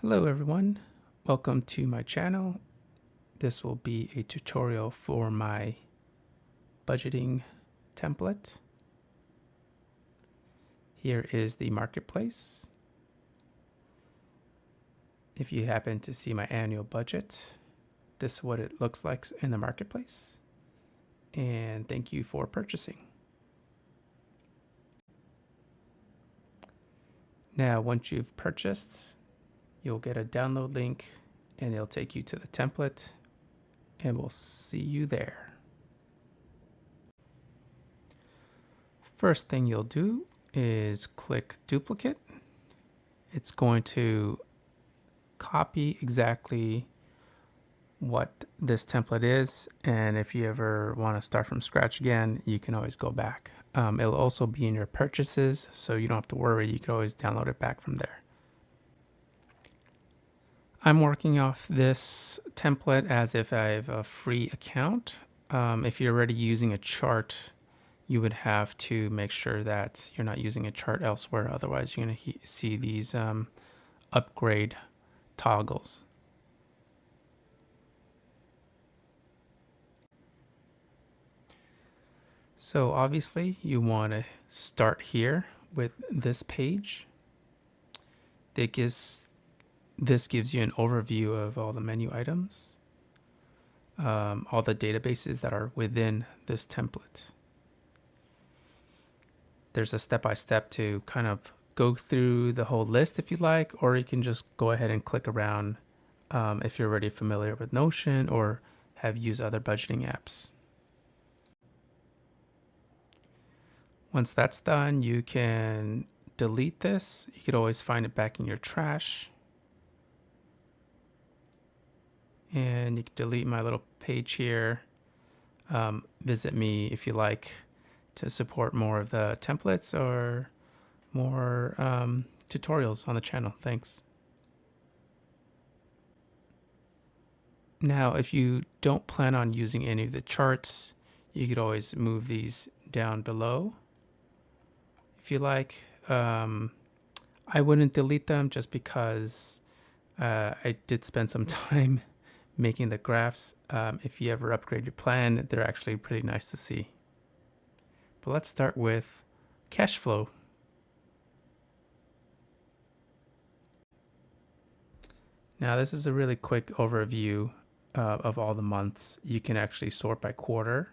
Hello everyone, welcome to my channel. This will be a tutorial for my budgeting template. Here is the marketplace. If you happen to see my annual budget, this is what it looks like in the marketplace. And thank you for purchasing. Now, once you've purchased, you'll get a download link and it'll take you to the template, and we'll see you there. First thing you'll do is click duplicate. It's going to copy exactly what this template is, and if you ever want to start from scratch again, you can always go back. It'll also be in your purchases, so you don't have to worry. You can always download it back from there. I'm working off this template as if I have a free account. If you're already using a chart, you would have to make sure that you're not using a chart elsewhere. Otherwise, you're going to see these upgrade toggles. So obviously you want to start here with this page. This gives you an overview of all the menu items, all the databases that are within this template. There's a step-by-step to kind of go through the whole list if you like, or you can just go ahead and click around if you're already familiar with Notion or have used other budgeting apps. Once that's done, you can delete this. You could always find it back in your trash. And you can delete my little page here. Visit me if you like to support more of the templates or more tutorials on the channel. Thanks. Now, if you don't plan on using any of the charts, you could always move these down below if you like. I wouldn't delete them just because I did spend some time making the graphs. If you ever upgrade your plan, they're actually pretty nice to see. But let's start with cash flow. Now, this is a really quick overview of all the months. You can actually sort by quarter.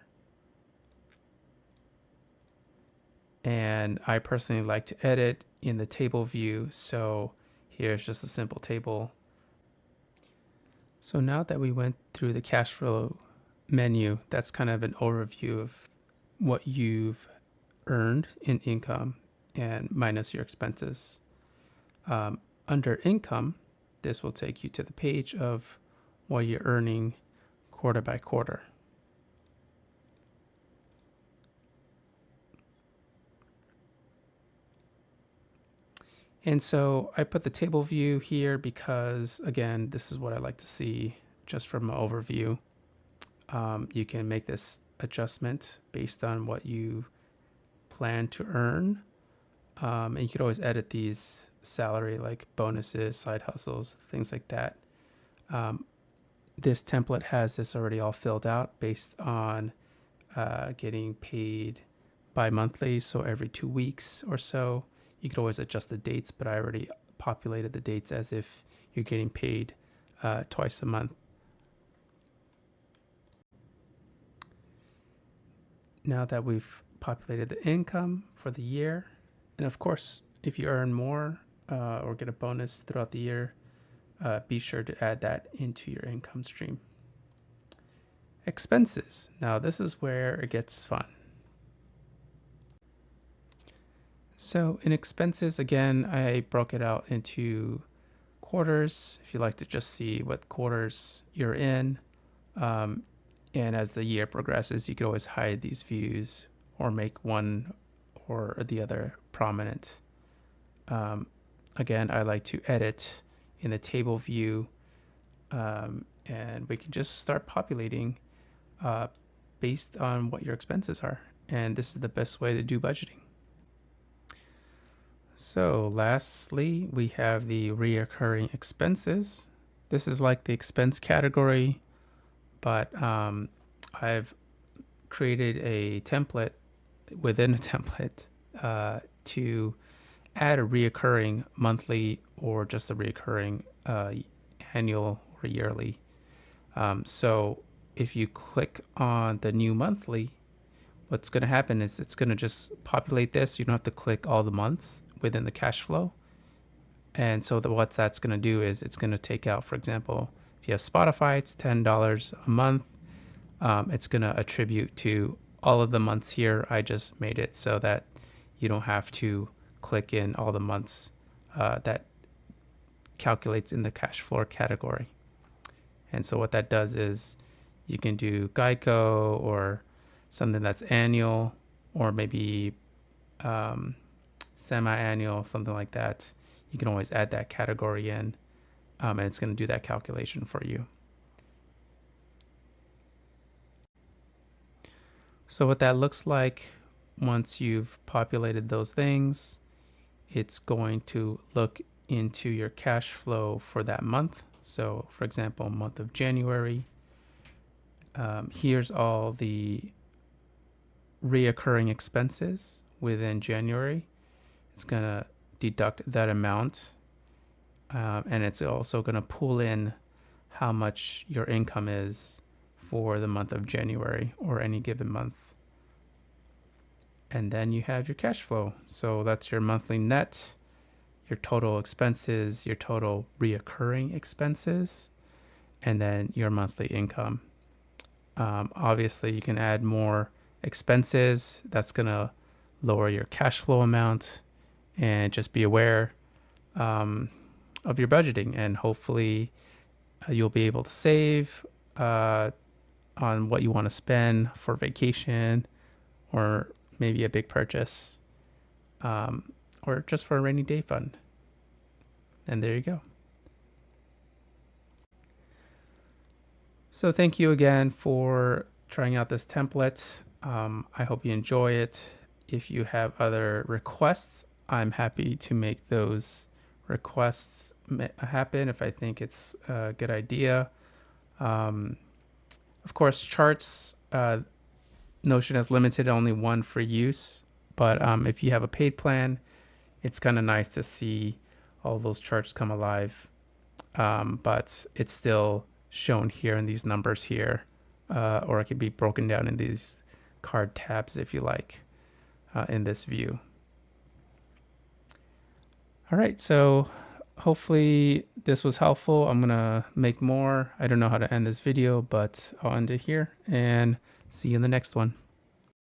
And I personally like to edit in the table view. So here's just a simple table. So now that we went through the cash flow menu, that's kind of an overview of what you've earned in income and minus your expenses. Under income, this will take you to the page of what you're earning quarter by quarter. And so I put the table view here because, again, this is what I like to see just from an overview. You can make this adjustment based on what you plan to earn. And you could always edit these salary, like bonuses, side hustles, things like that. This template has this already all filled out based on getting paid bi-monthly, so every 2 weeks or so. You could always adjust the dates, but I already populated the dates as if you're getting paid twice a month. Now that we've populated the income for the year, and of course, if you earn more or get a bonus throughout the year, be sure to add that into your income stream. Expenses. Now this is where it gets fun. So in expenses, again, I broke it out into quarters if you like to just see what quarters you're in. And as the year progresses, you could always hide these views or make one or the other prominent. Again, I like to edit in the table view, and we can just start populating based on what your expenses are. And this is the best way to do budgeting. So lastly, we have the reoccurring expenses. This is like the expense category, but I've created a template within a template to add a reoccurring monthly or just a reoccurring annual or yearly. So if you click on the new monthly, what's going to happen is it's going to just populate this. You don't have to click all the months within the cash flow. And so what that's going to do is it's going to take out, for example, if you have Spotify, it's $10 a month. It's going to attribute to all of the months here. I just made it so that you don't have to click in all the months that calculates in the cash flow category. And so what that does is you can do Geico or something that's annual, or maybe semi-annual, something like that. You can always add that category in, and it's going to do that calculation for you. So what that looks like once you've populated those things, it's going to look into your cash flow for that month. So for example, month of January, here's all the reoccurring expenses within January. It's going to deduct that amount, and it's also going to pull in how much your income is for the month of January or any given month. And then you have your cash flow. So that's your monthly net, your total expenses, your total reoccurring expenses, and then your monthly income. Obviously, you can add more expenses. That's going to lower your cash flow amount, and just be aware of your budgeting, and hopefully you'll be able to save on what you want to spend for vacation, or maybe a big purchase, or just for a rainy day fund. And there you go. So thank you again for trying out this template. I hope you enjoy it. If you have other requests, I'm happy to make those requests happen if I think it's a good idea. Of course, charts, Notion has limited only one free use, but if you have a paid plan, it's kind of nice to see all those charts come alive. But it's still shown here in these numbers here, or it can be broken down in these card tabs if you like, in this view. All right, so hopefully this was helpful. I'm gonna make more. I don't know how to end this video, but I'll end it here and see you in the next one.